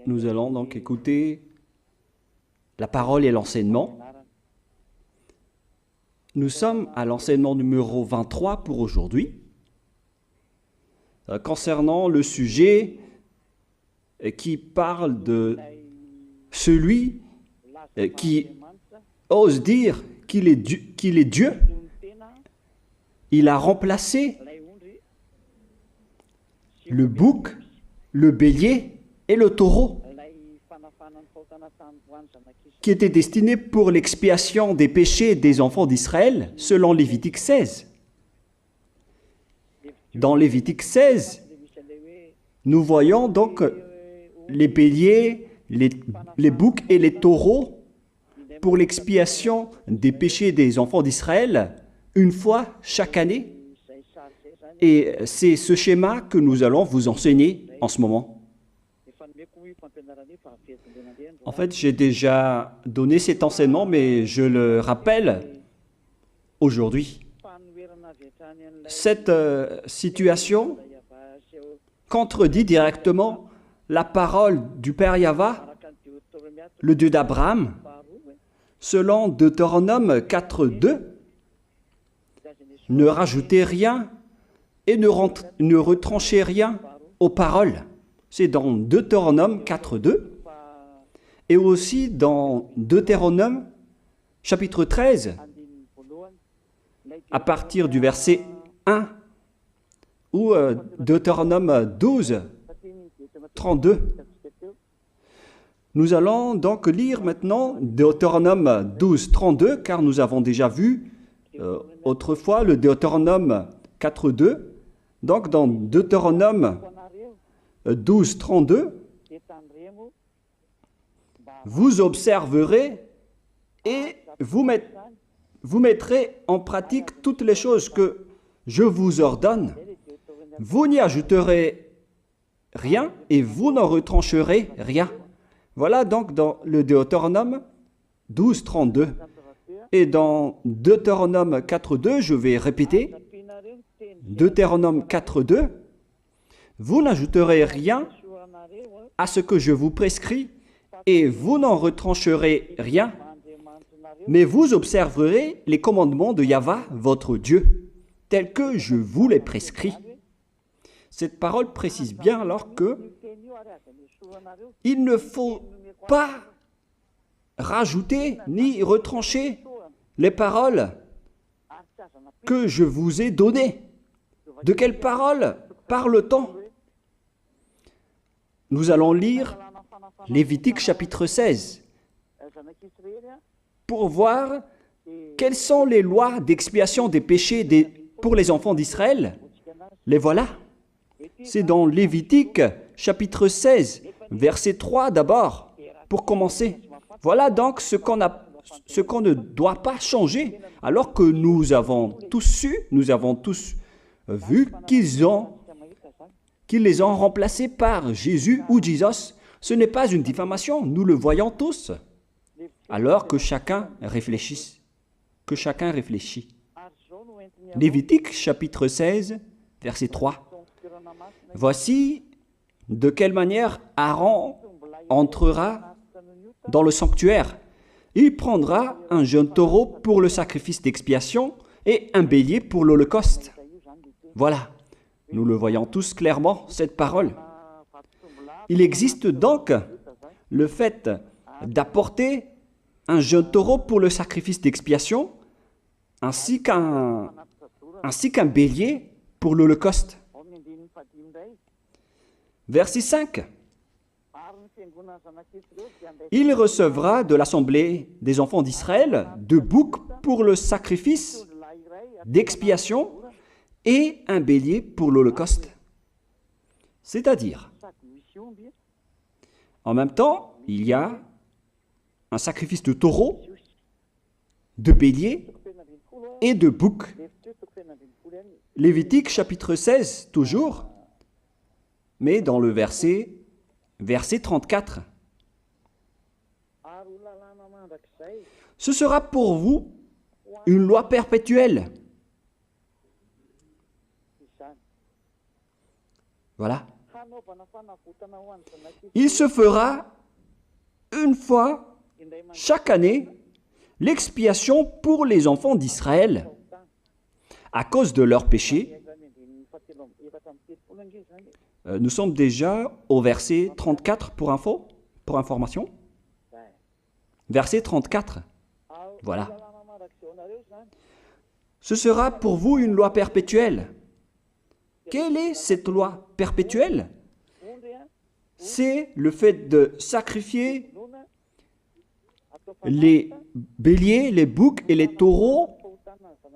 Nous allons donc écouter la parole et l'enseignement. Nous sommes à l'enseignement numéro 23 pour aujourd'hui, concernant le sujet qui parle de celui qui ose dire qu'il est Dieu. Il a remplacé le bouc, le bélier et le taureau, qui étaient destinés pour l'expiation des péchés des enfants d'Israël, selon Lévitique 16. Dans Lévitique 16, nous voyons donc les béliers, les boucs et les taureaux pour l'expiation des péchés des enfants d'Israël, une fois chaque année. Et c'est ce schéma que nous allons vous enseigner en ce moment. En fait, j'ai déjà donné cet enseignement, mais je le rappelle aujourd'hui. Cette situation contredit directement la parole du Père Yahva, le Dieu d'Abraham, selon Deutéronome 4.2. Ne rajoutez rien et ne retranchez rien aux paroles. C'est dans Deutéronome 4.2 et aussi dans Deutéronome chapitre 13, à partir du verset 1, ou Deutéronome 12, 32. Nous allons donc lire maintenant Deutéronome 12, 32, car nous avons déjà vu autrefois le Deutéronome 4.2. Donc dans Deutéronome 12, 32, vous observerez et vous mettrez en pratique toutes les choses que je vous ordonne. Vous n'y ajouterez rien et vous n'en retrancherez rien. Voilà donc dans le Deutéronome 12, 32. Et dans Deutéronome 4.2, je vais répéter, Deutéronome 4.2, vous n'ajouterez rien à ce que je vous prescris et vous n'en retrancherez rien, mais vous observerez les commandements de Yahva, votre Dieu, tels que je vous les prescris. Cette parole précise bien alors que il ne faut pas rajouter ni retrancher les paroles que je vous ai données. De quelles paroles parle-t-on? Nous allons lire Lévitique chapitre 16 pour voir quelles sont les lois d'expiation des péchés pour les enfants d'Israël. Les voilà. C'est dans Lévitique chapitre 16, verset 3 d'abord, pour commencer. Voilà donc ce qu'on ne doit pas changer, alors que nous avons tous su, nous avons tous vu qu'ils les ont remplacés par Jésus ou Jesus. Ce n'est pas une diffamation, nous le voyons tous. Alors que chacun réfléchisse, Lévitique chapitre 16, verset 3. Voici de quelle manière Aaron entrera dans le sanctuaire. Il prendra un jeune taureau pour le sacrifice d'expiation et un bélier pour l'holocauste. Voilà, nous le voyons tous clairement, cette parole. Il existe donc le fait d'apporter un jeune taureau pour le sacrifice d'expiation, ainsi qu'un bélier pour l'holocauste. Verset 5. Il recevra de l'assemblée des enfants d'Israël 2 boucs pour le sacrifice d'expiation et un bélier pour l'holocauste. C'est-à-dire, en même temps, il y a un sacrifice de taureau, de bélier et de bouc. Lévitique chapitre 16, toujours, mais dans le verset 34. Ce sera pour vous une loi perpétuelle. Voilà. Il se fera une fois chaque année l'expiation pour les enfants d'Israël à cause de leurs péchés. Nous sommes déjà au verset 34 pour information. Verset 34. Voilà. Ce sera pour vous une loi perpétuelle. Quelle est cette loi perpétuelle? C'est le fait de sacrifier les béliers, les boucs et les taureaux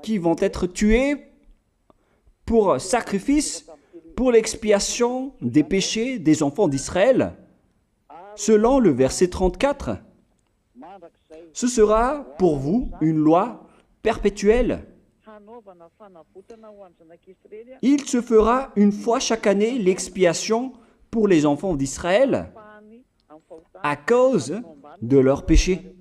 qui vont être tués pour sacrifice, pour l'expiation des péchés des enfants d'Israël. Selon le verset 34, ce sera pour vous une loi perpétuelle. Il se fera une fois chaque année l'expiation pour les enfants d'Israël à cause de leurs péchés.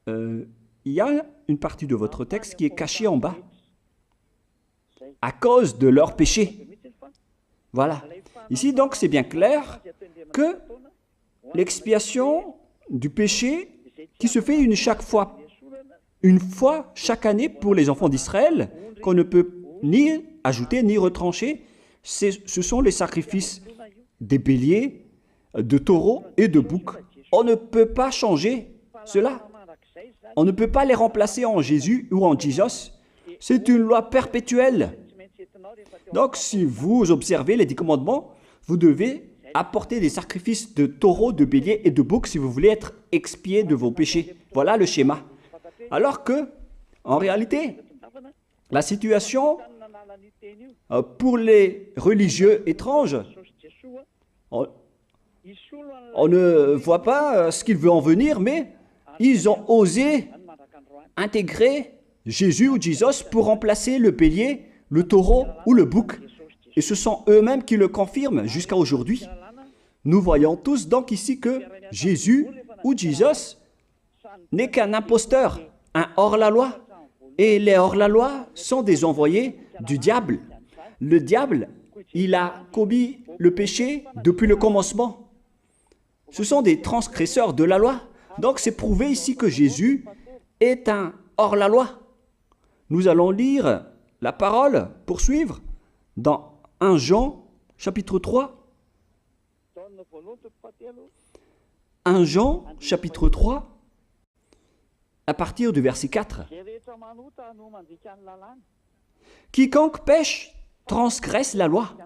Il y a une partie de votre texte qui est cachée en bas. À cause de leurs péchés. Voilà. Ici, donc, c'est bien clair que l'expiation du péché qui se fait une fois chaque année pour les enfants d'Israël, qu'on ne peut ni ajouter ni retrancher, ce sont les sacrifices des béliers, de taureaux et de boucs. On ne peut pas changer cela. On ne peut pas les remplacer en Jésus ou en Jesus. C'est une loi perpétuelle. Donc, si vous observez les 10 commandements, vous devez apporter des sacrifices de taureaux, de béliers et de boucs si vous voulez être expié de vos péchés. Voilà le schéma. Alors que, en réalité, la situation pour les religieux étranges, on ne voit pas ce qu'il veut en venir, mais ils ont osé intégrer Jésus ou Jesus pour remplacer le bélier, le taureau ou le bouc. Et ce sont eux-mêmes qui le confirment jusqu'à aujourd'hui. Nous voyons tous donc ici que Jésus ou Jesus n'est qu'un imposteur, un hors-la-loi. Et les hors-la-loi sont des envoyés du diable. Le diable, il a commis le péché depuis le commencement. Ce sont des transgresseurs de la loi. Donc c'est prouvé ici que Jésus est un hors-la-loi. Nous allons lire la parole, poursuivre, dans 1 Jean, chapitre 3. 1 Jean, chapitre 3, à partir du verset 4. Quiconque pêche transgresse la loi,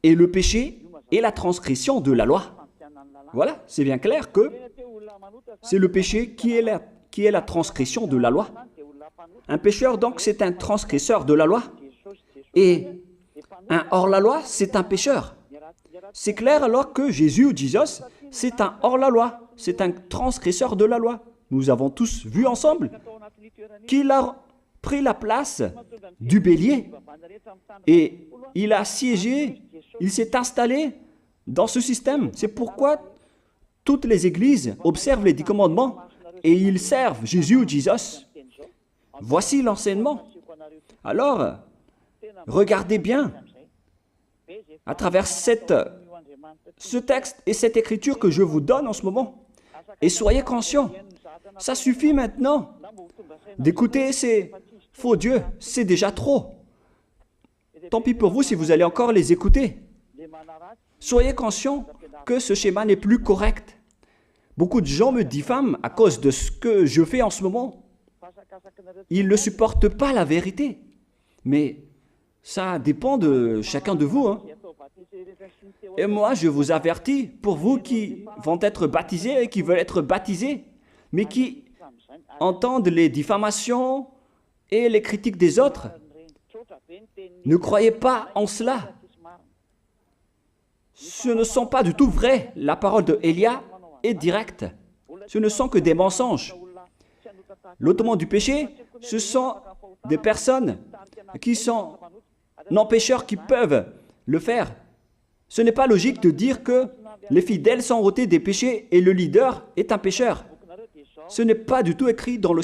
et le péché est la transgression de la loi. Voilà, c'est bien clair que c'est le péché qui est la transgression de la loi. Un pécheur, donc, c'est un transgresseur de la loi. Et un hors-la-loi, c'est un pécheur. C'est clair alors que Jésus ou Jesus, c'est un hors-la-loi, c'est un transgresseur de la loi. Nous avons tous vu ensemble qu'il a pris la place du bélier et il a siégé, il s'est installé dans ce système. C'est pourquoi toutes les églises observent les 10 commandements et ils servent Jésus ou Jesus. Voici l'enseignement. Alors, regardez bien à travers ce texte et cette écriture que je vous donne en ce moment. Et soyez conscients, ça suffit maintenant d'écouter ces faux dieux, c'est déjà trop. Tant pis pour vous si vous allez encore les écouter. Soyez conscients que ce schéma n'est plus correct. Beaucoup de gens me diffament à cause de ce que je fais en ce moment. Ils ne supportent pas la vérité. Mais ça dépend de chacun de vous. Et moi, je vous avertis, pour vous qui vont être baptisés et qui veulent être baptisés, mais qui entendent les diffamations et les critiques des autres, ne croyez pas en cela. Ce ne sont pas du tout vrai. La parole de Élia est directe. Ce ne sont que des mensonges. L'ôtement du péché, ce sont des personnes qui sont non-pécheurs qui peuvent le faire. Ce n'est pas logique de dire que les fidèles sont ôtés des péchés et le leader est un pécheur. Ce n'est pas du tout écrit dans la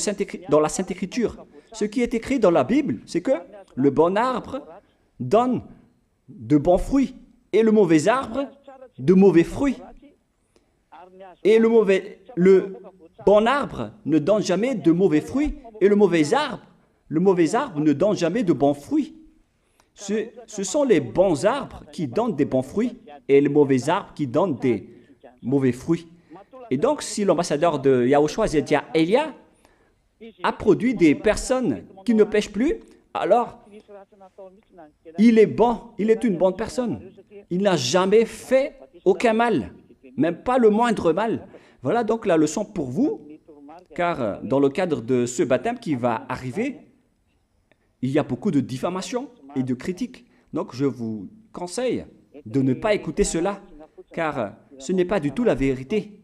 Sainte Écriture. Ce qui est écrit dans la Bible, c'est que le bon arbre donne de bons fruits et le mauvais arbre de mauvais fruits. Et le bon arbre ne donne jamais de mauvais fruits et le mauvais arbre ne donne jamais de bons fruits. Ce sont les bons arbres qui donnent des bons fruits et les mauvais arbres qui donnent des mauvais fruits. Et donc, si l'ambassadeur de Yahushua, Zedia Elia, a produit des personnes qui ne pêchent plus, alors il est bon, il est une bonne personne. Il n'a jamais fait aucun mal, même pas le moindre mal. Voilà donc la leçon pour vous, car dans le cadre de ce baptême qui va arriver, il y a beaucoup de diffamation et de critiques. Donc je vous conseille de ne pas écouter cela, car ce n'est pas du tout la vérité.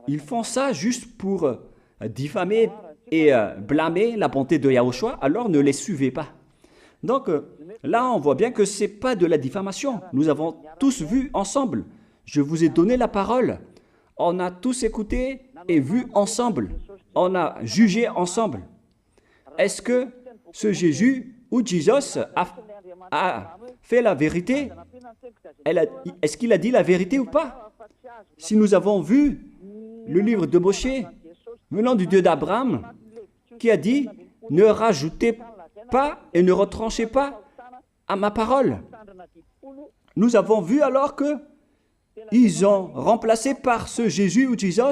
Ils font ça juste pour diffamer et blâmer la bonté de Yahushua, alors ne les suivez pas. Donc là, on voit bien que ce n'est pas de la diffamation. Nous avons tous vu ensemble. Je vous ai donné la parole. On a tous écouté et vu ensemble. On a jugé ensemble. Est-ce que ce Jésus ou Jésus a fait la vérité? Est-ce qu'il a dit la vérité ou pas? Si nous avons vu le livre de Moshe, venant du Dieu d'Abraham, qui a dit « Ne rajoutez pas et ne retranchez pas à ma parole ». Nous avons vu alors que ils ont remplacé par ce Jésus ou Jésus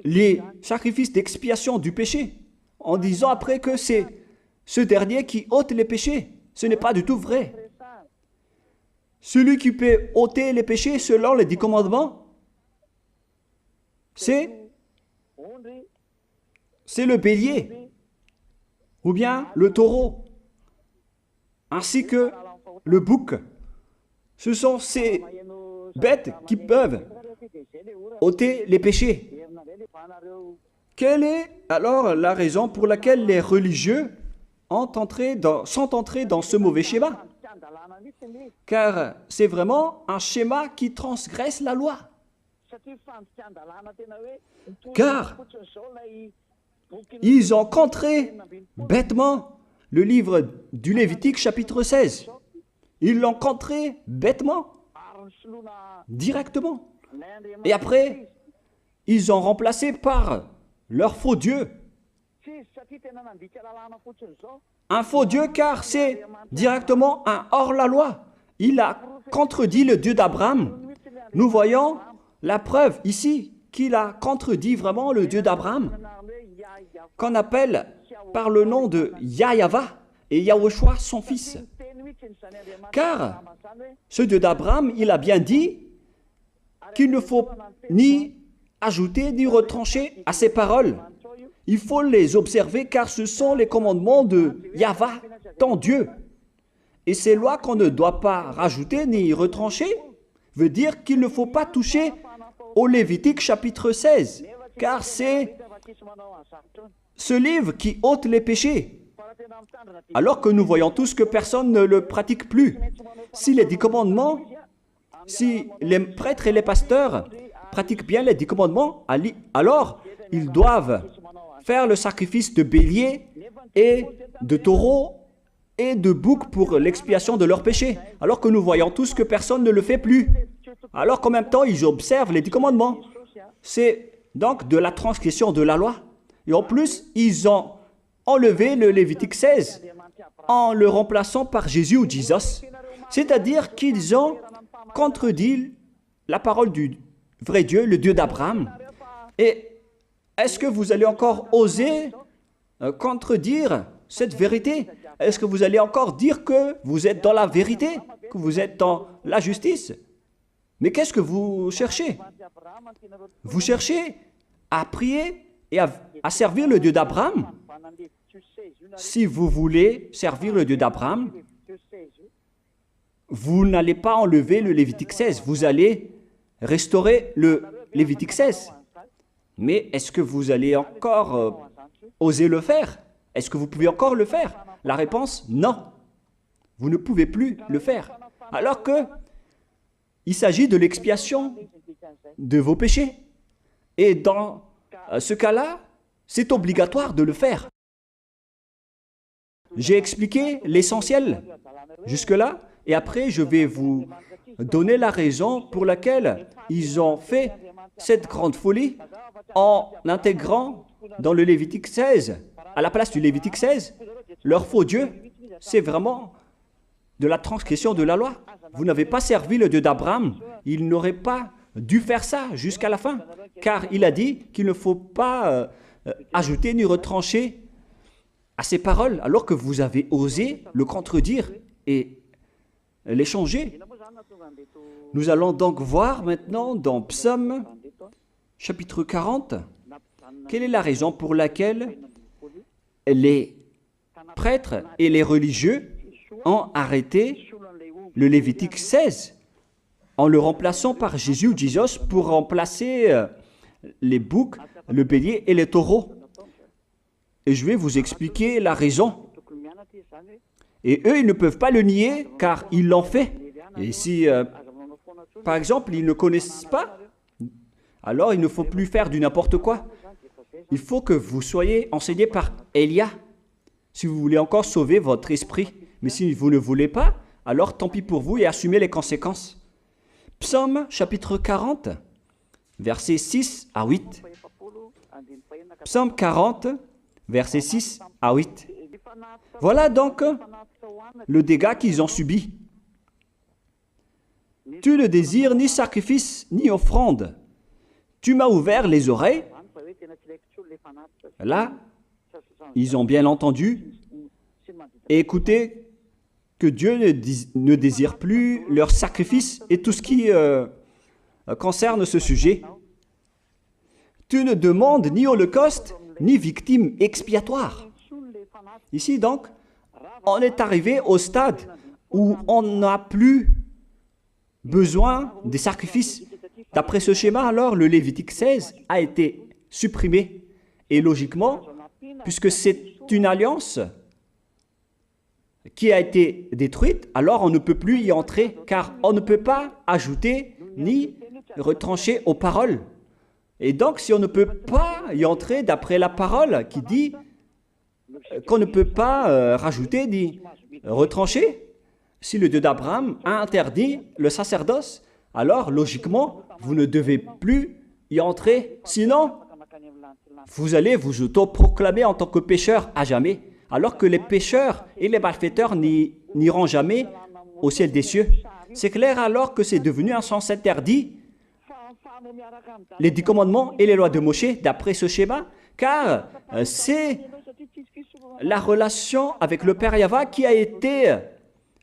les sacrifices d'expiation du péché, en disant après que c'est ce dernier qui ôte les péchés. Ce n'est pas du tout vrai. Celui qui peut ôter les péchés selon les 10 commandements, c'est le bélier, ou bien le taureau, ainsi que le bouc. Ce sont ces bêtes qui peuvent ôter les péchés. Quelle est alors la raison pour laquelle les religieux sont entrés dans ce mauvais schéma? Car c'est vraiment un schéma qui transgresse la loi. Car ils ont contré bêtement le livre du Lévitique chapitre 16. Ils l'ont contré bêtement, directement. Et après, ils ont remplacé par leur faux Dieu. Un faux Dieu car c'est directement un hors-la-loi. Il a contredit le Dieu d'Abraham. Nous voyons la preuve ici qu'il a contredit vraiment le Dieu d'Abraham, qu'on appelle par le nom de Yahava et Yahushua son fils. Car ce Dieu d'Abraham, il a bien dit qu'il ne faut ni ajouter ni retrancher à ses paroles. Il faut les observer car ce sont les commandements de Yahva, ton Dieu. Et ces lois qu'on ne doit pas rajouter ni retrancher veut dire qu'il ne faut pas toucher au Lévitique chapitre 16, car c'est ce livre qui ôte les péchés. Alors que nous voyons tous que personne ne le pratique plus. Si les 10 commandements, si les prêtres et les pasteurs pratiquent bien les 10 commandements, alors ils doivent faire le sacrifice de bélier et de taureau et de bouc pour l'expiation de leurs péchés. Alors que nous voyons tous que personne ne le fait plus. Alors qu'en même temps, ils observent les 10 commandements. C'est donc de la transgression de la loi. Et en plus, ils ont enlevé le Lévitique 16 en le remplaçant par Jésus ou Jésus. C'est-à-dire qu'ils ont contredit la parole du vrai Dieu, le Dieu d'Abraham. Et est-ce que vous allez encore oser contredire cette vérité? Est-ce que vous allez encore dire que vous êtes dans la vérité, que vous êtes dans la justice? Mais qu'est-ce que vous cherchez? Vous cherchez à prier et à servir le Dieu d'Abraham. Si vous voulez servir le Dieu d'Abraham, vous n'allez pas enlever le Lévitique 16, vous allez restaurer le Lévitique 16. Mais est-ce que vous allez encore oser le faire? Est-ce que vous pouvez encore le faire? La réponse, non. Vous ne pouvez plus le faire. Alors que il s'agit de l'expiation de vos péchés. Et dans ce cas-là, c'est obligatoire de le faire. J'ai expliqué l'essentiel jusque-là, et après je vais vous donner la raison pour laquelle ils ont fait cette grande folie en intégrant dans le Lévitique 16, à la place du Lévitique 16, leur faux Dieu. C'est vraiment de la transgression de la loi. Vous n'avez pas servi le Dieu d'Abraham. Il n'aurait pas dû faire ça jusqu'à la fin, car il a dit qu'il ne faut pas ajouter ni retrancher à ses paroles, alors que vous avez osé le contredire et les changer. Nous allons donc voir maintenant dans Psaume chapitre 40, quelle est la raison pour laquelle les prêtres et les religieux ont arrêté le Lévitique 16 en le remplaçant par Jésus ou Jesus pour remplacer les boucs, le bélier et les taureaux. Et je vais vous expliquer la raison. Et eux, ils ne peuvent pas le nier car ils l'ont fait. Et si, par exemple, ils ne connaissent pas, alors il ne faut plus faire du n'importe quoi. Il faut que vous soyez enseigné par Élia, si vous voulez encore sauver votre esprit. Mais si vous ne voulez pas, alors tant pis pour vous et assumez les conséquences. Psaume chapitre 40, versets 6 à 8. Psaume 40, versets 6 à 8. Voilà donc le dégât qu'ils ont subi. Tu ne désires ni sacrifice ni offrande. Tu m'as ouvert les oreilles. Là, ils ont bien entendu et écouté que Dieu ne désire plus leur sacrifice et tout ce qui concerne ce sujet. Tu ne demandes ni holocauste, ni victime expiatoire. Ici donc, on est arrivé au stade où on n'a plus besoin des sacrifices. D'après ce schéma, alors, le Lévitique 16 a été supprimé. Et logiquement, puisque c'est une alliance qui a été détruite, alors on ne peut plus y entrer, car on ne peut pas ajouter ni retrancher aux paroles. Et donc, si on ne peut pas y entrer d'après la parole qui dit qu'on ne peut pas rajouter ni retrancher, si le Dieu d'Abraham a interdit le sacerdoce, alors logiquement, vous ne devez plus y entrer. Sinon, vous allez vous autoproclamer en tant que pécheur à jamais, alors que les pécheurs et les malfaiteurs n'iront jamais au ciel des cieux. C'est clair alors que c'est devenu un sens interdit, les 10 commandements et les lois de Moïse, d'après ce schéma, car c'est la relation avec le Père Yahva qui a été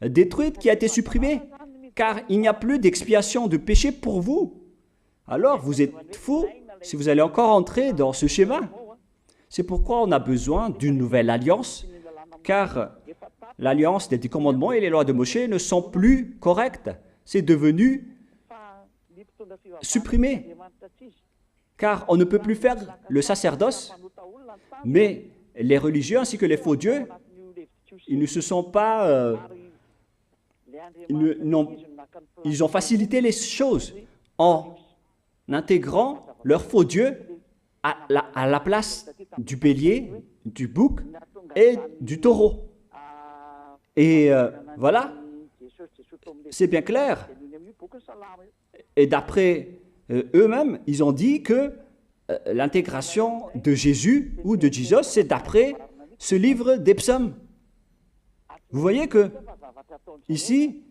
détruite, qui a été supprimée, car il n'y a plus d'expiation de péché pour vous. Alors vous êtes fous si vous allez encore entrer dans ce schéma. C'est pourquoi on a besoin d'une nouvelle alliance, car l'alliance des 10 commandements et les lois de Moïse ne sont plus correctes. C'est devenu supprimé, car on ne peut plus faire le sacerdoce, mais les religieux ainsi que les faux dieux, ils ne se sont pas... ils ont facilité les choses en intégrant leur faux dieu à la place du bélier, du bouc et du taureau. Et voilà, c'est bien clair. Et d'après eux-mêmes, ils ont dit que l'intégration de Jésus ou de Jesus, c'est d'après ce livre des psaumes. Vous voyez que ici,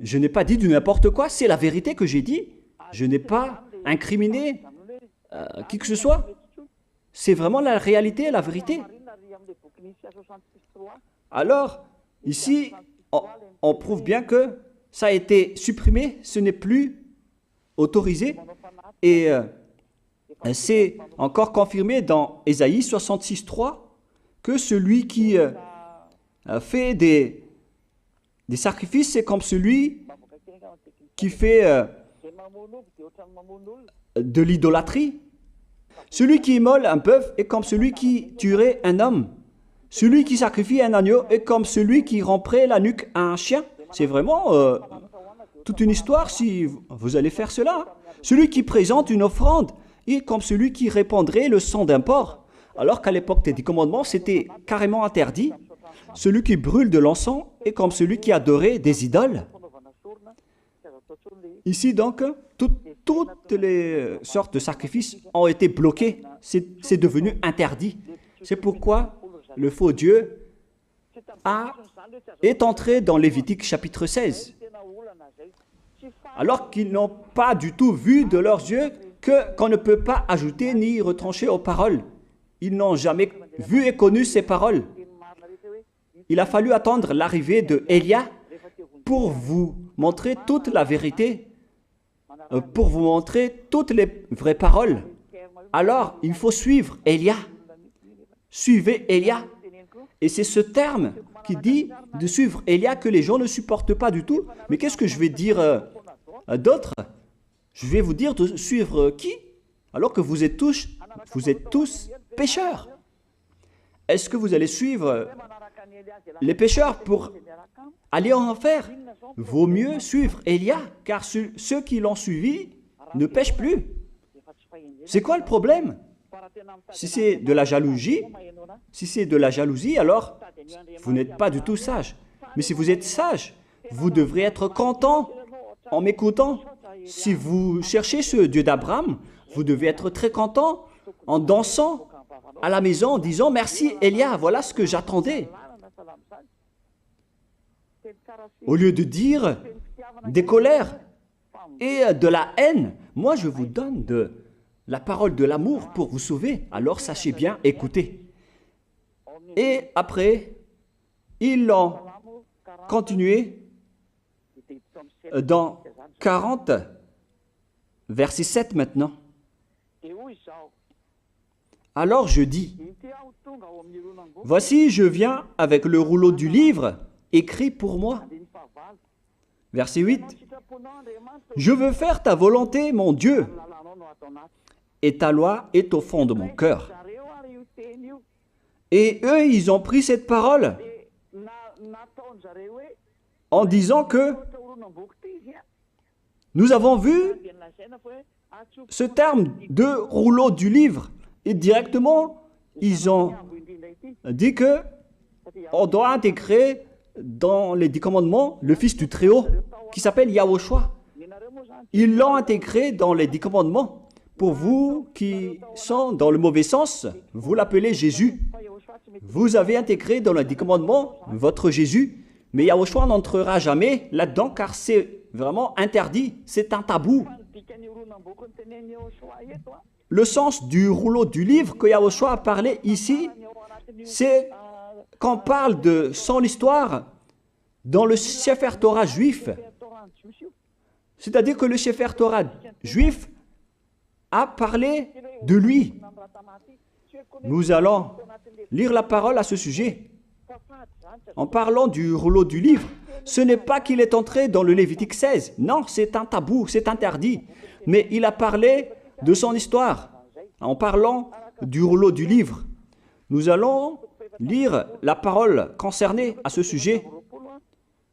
je n'ai pas dit du n'importe quoi, c'est la vérité que j'ai dit. Je n'ai pas incriminé qui que ce soit. C'est vraiment la réalité et la vérité. Alors, ici, on prouve bien que ça a été supprimé, ce n'est plus autorisé. Et c'est encore confirmé dans Ésaïe 66.3 que celui qui fait des sacrifices, c'est comme celui qui fait de l'idolâtrie. Celui qui immole un bœuf est comme celui qui tuerait un homme. Celui qui sacrifie un agneau est comme celui qui romperait la nuque à un chien. C'est vraiment toute une histoire si vous allez faire cela. Celui qui présente une offrande est comme celui qui répandrait le sang d'un porc. Alors qu'à l'époque des 10 commandements, c'était carrément interdit. celui qui brûle de l'encens est comme celui qui adorait des idoles. Ici donc, toutes les sortes de sacrifices ont été bloqués. C'est devenu interdit. C'est pourquoi le faux Dieu est entré dans Lévitique chapitre 16. Alors qu'ils n'ont pas du tout vu de leurs yeux qu'on ne peut pas ajouter ni retrancher aux paroles. Ils n'ont jamais vu et connu ces paroles. Il a fallu attendre l'arrivée de Élia pour vous montrer toute la vérité, pour vous montrer toutes les vraies paroles. Alors, il faut suivre Élia. Suivez Élia. Et c'est ce terme qui dit de suivre Élia que les gens ne supportent pas du tout. Mais qu'est-ce que je vais dire d'autre? Je vais vous dire de suivre qui? Alors que vous êtes tous pécheurs. Est-ce que vous allez suivre les pécheurs pour aller en enfer? Vaut mieux suivre Élia, car ceux qui l'ont suivi ne pêchent plus. C'est quoi le problème? Si c'est de la jalousie, alors vous n'êtes pas du tout sage. Mais si vous êtes sage, vous devrez être content en m'écoutant. Si vous cherchez ce Dieu d'Abraham, vous devez être très content en dansant à la maison en disant « Merci Élia, voilà ce que j'attendais ». Au lieu de dire des colères et de la haine, moi je vous donne de la parole de l'amour pour vous sauver. Alors sachez bien écouter. Et après, ils l'ont continué dans 40, verset 7 maintenant. Alors je dis, voici je viens avec le rouleau du livre écrit pour moi. Verset 8, je veux faire ta volonté, mon Dieu, et ta loi est au fond de mon cœur. Et eux, ils ont pris cette parole en disant que nous avons vu ce terme de rouleau du livre. Et directement, ils ont dit que on doit intégrer dans les 10 commandements le Fils du Très-Haut qui s'appelle Yahushua. Ils l'ont intégré dans les 10 commandements. Pour vous qui sont dans le mauvais sens, vous l'appelez Jésus. Vous avez intégré dans les 10 commandements votre Jésus, mais Yahushua n'entrera jamais là-dedans car c'est vraiment interdit, c'est un tabou. Le sens du rouleau du livre que Yahushua a parlé ici, c'est qu'on parle de son histoire dans le Sefer Torah juif. C'est-à-dire que le Sefer Torah juif a parlé de lui. Nous allons lire la parole à ce sujet. En parlant du rouleau du livre, ce n'est pas qu'il est entré dans le Lévitique 16. Non, c'est un tabou, c'est interdit. Mais il a parlé de son histoire. En parlant du rouleau du livre, nous allons lire la parole concernée à ce sujet.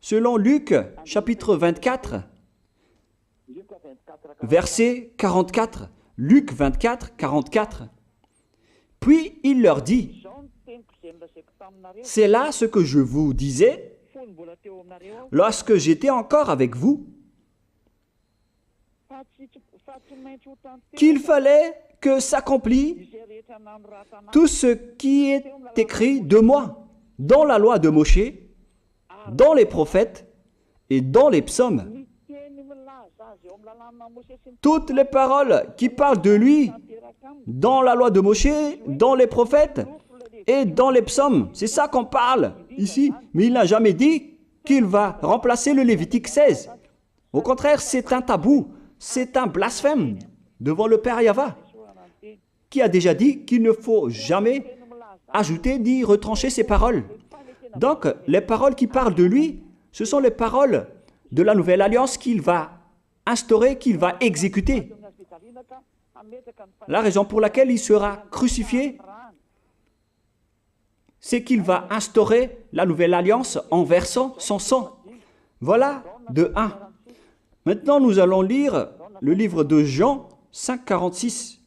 Selon Luc, chapitre 24, verset 44. Luc 24, 44. Puis il leur dit, « C'est là ce que je vous disais lorsque j'étais encore avec vous, qu'il fallait que s'accomplisse tout ce qui est écrit de moi dans la loi de Moshe, dans les prophètes et dans les psaumes. » Toutes les paroles qui parlent de lui dans la loi de Moshe, dans les prophètes et dans les psaumes. C'est ça qu'on parle ici. Mais il n'a jamais dit qu'il va remplacer le Lévitique 16. Au contraire, c'est un tabou, c'est un blasphème devant le Père Yahva, qui a déjà dit qu'il ne faut jamais ajouter ni retrancher ses paroles. Donc, les paroles qui parlent de lui, ce sont les paroles de la nouvelle alliance qu'il va instaurer, qu'il va exécuter. La raison pour laquelle il sera crucifié, c'est qu'il va instaurer la nouvelle alliance en versant son sang. Voilà de 1. Maintenant, nous allons lire le livre de Jean 5,46.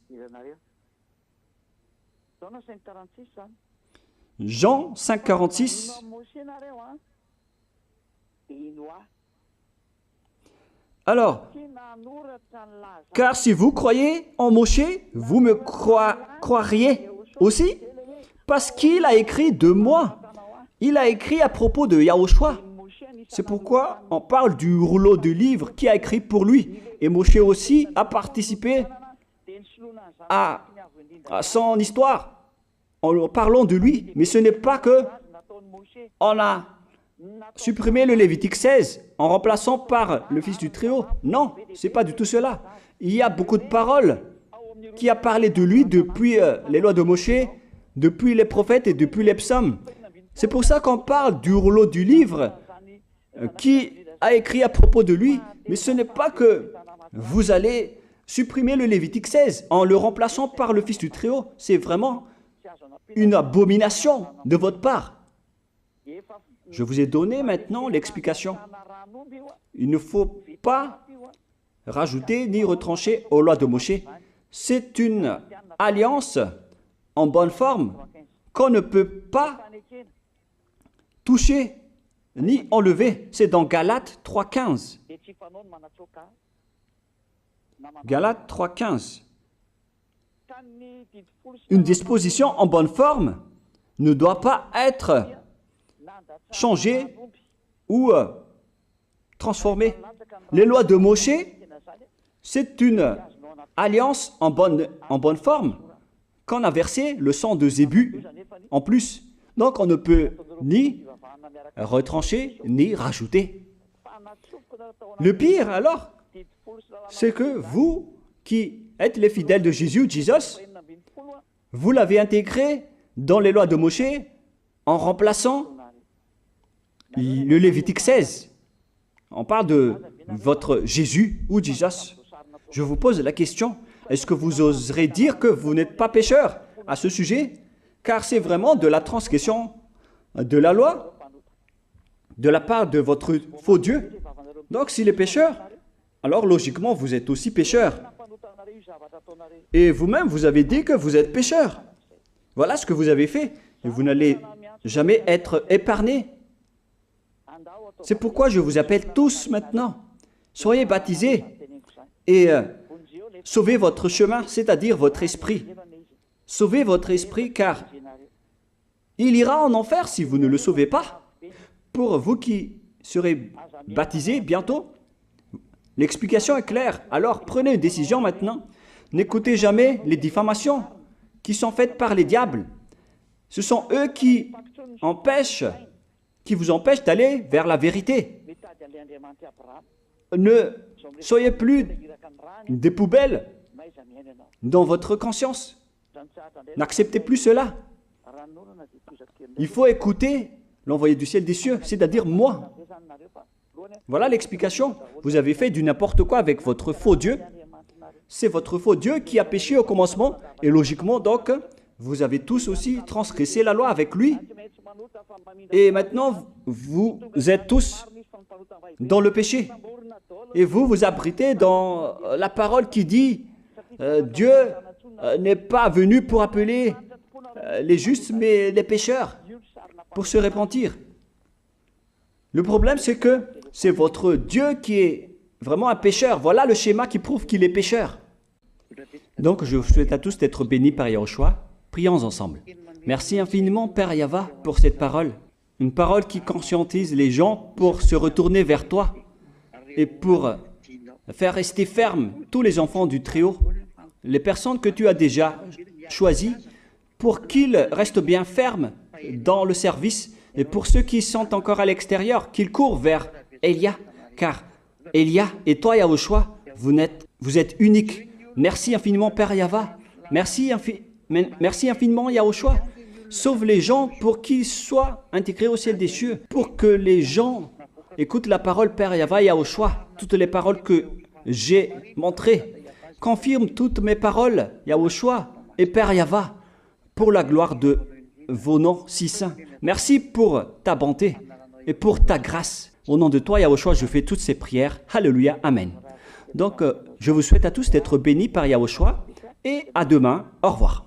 Jean 5, 46. Alors, car si vous croyez en Moshe, vous me croiriez aussi, parce qu'il a écrit de moi. Il a écrit à propos de Yahushua. C'est pourquoi on parle du rouleau de livres qui a écrit pour lui. Et Moshe aussi a participé à son histoire en parlant de lui. Mais ce n'est pas que on a supprimé le Lévitique 16 en remplaçant par le Fils du Très-Haut. Non, ce n'est pas du tout cela. Il y a beaucoup de paroles qui a parlé de lui depuis les lois de Moshe, depuis les prophètes et depuis les psaumes. C'est pour ça qu'on parle du rouleau du livre qui a écrit à propos de lui. Mais ce n'est pas que vous allez supprimer le Lévitique 16 en le remplaçant par le Fils du Très-Haut. C'est vraiment une abomination de votre part. Je vous ai donné maintenant l'explication. Il ne faut pas rajouter ni retrancher aux lois de Moshe. C'est une alliance en bonne forme qu'on ne peut pas toucher ni enlever. C'est dans Galates 3,15. Galates 3,15. Une disposition en bonne forme ne doit pas être changée ou transformée. Les lois de Moshe, c'est une alliance en bonne forme qu'on a versé le sang de Zébu en plus. Donc on ne peut ni retrancher ni rajouter. Le pire alors, c'est que vous qui êtes les fidèles de Jesus, vous l'avez intégré dans les lois de Moshe en remplaçant le Lévitique 16. On parle de votre Jésus ou Jesus. Je vous pose la question, est-ce que vous oserez dire que vous n'êtes pas pécheur à ce sujet? Car c'est vraiment de la transgression de la loi de la part de votre faux Dieu. Donc s'il est pécheur, alors logiquement vous êtes aussi pécheur. Et vous-même, vous avez dit que vous êtes pécheur. Voilà ce que vous avez fait. Et vous n'allez jamais être épargné. C'est pourquoi je vous appelle tous maintenant. Soyez baptisés et sauvez votre chemin, c'est-à-dire votre esprit. Sauvez votre esprit car il ira en enfer si vous ne le sauvez pas. Pour vous qui serez baptisés bientôt, l'explication est claire. Alors prenez une décision maintenant. N'écoutez jamais les diffamations qui sont faites par les diables. Ce sont eux qui vous empêchent d'aller vers la vérité. Ne soyez plus des poubelles dans votre conscience. N'acceptez plus cela. Il faut écouter l'envoyé du ciel des cieux, c'est-à-dire moi. Voilà l'explication. Vous avez fait du n'importe quoi avec votre faux Dieu. C'est votre faux Dieu qui a péché au commencement. Et logiquement, donc, vous avez tous aussi transgressé la loi avec lui. Et maintenant, vous êtes tous dans le péché. Et vous vous abritez dans la parole qui dit Dieu n'est pas venu pour appeler les justes, mais les pécheurs, pour se repentir. Le problème, c'est que c'est votre Dieu qui est vraiment un pécheur. Voilà le schéma qui prouve qu'il est pécheur. Donc, je vous souhaite à tous d'être bénis par Yahushua. Prions ensemble. Merci infiniment, Père Yahva, pour cette parole. Une parole qui conscientise les gens pour se retourner vers toi et pour faire rester fermes tous les enfants du Très-Haut, les personnes que tu as déjà choisies, pour qu'ils restent bien fermes dans le service, et pour ceux qui sont encore à l'extérieur, qu'ils courent vers Elia, car Elia et toi, Yahushua, vous êtes uniques. Merci infiniment, Père Yahva. Merci infiniment, Yahushua. Sauve les gens pour qu'ils soient intégrés au ciel des cieux, pour que les gens écoutent la parole, Père Yahva, Yahushua, toutes les paroles que j'ai montrées. Confirme toutes mes paroles, Yahushua et Père Yahva, pour la gloire de vos noms si saints. Merci pour ta bonté et pour ta grâce. Au nom de toi, Yahushua, je fais toutes ces prières. Alléluia, Amen. Donc, je vous souhaite à tous d'être bénis par Yahushua et à demain. Au revoir.